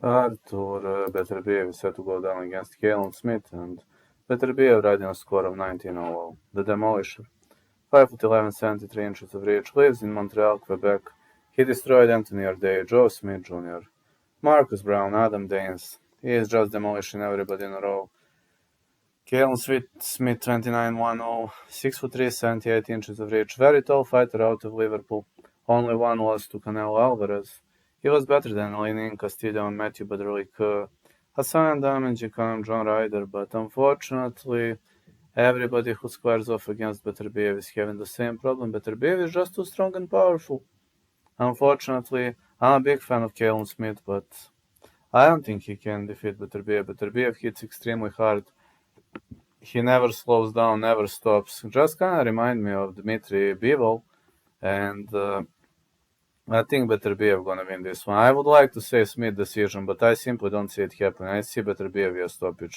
Arthur Beterbiev is set to go down against Callum Smith, and Beterbiev riding a score of 19-0. The Demolisher, 5'11", 73 inches of reach, lives in Montreal, Quebec. He destroyed Anthony Arday, Joe Smith Jr., Marcus Brown, Adam Daines. He is just demolishing everybody in a row. Callum Smith, 29-1-0, 6'3", 78 inches of reach, very tall fighter out of Liverpool. Only one loss to Canelo Alvarez. He was better than Lenin Castillo and Matthew Badrlik, Hassan Damenjikhan, John Ryder, but unfortunately, everybody who squares off against Beterbiev is having the same problem. Beterbiev is just too strong and powerful. Unfortunately, I'm a big fan of Callum Smith, but I don't think he can defeat Beterbiev. Beterbiev hits extremely hard. He never slows down, never stops. Just kind of remind me of Dmitry Bivol, and I think Beterbiev gonna win this one. I would like to say Smith decision, but I simply don't see it happen. I see Beterbiev via stoppage.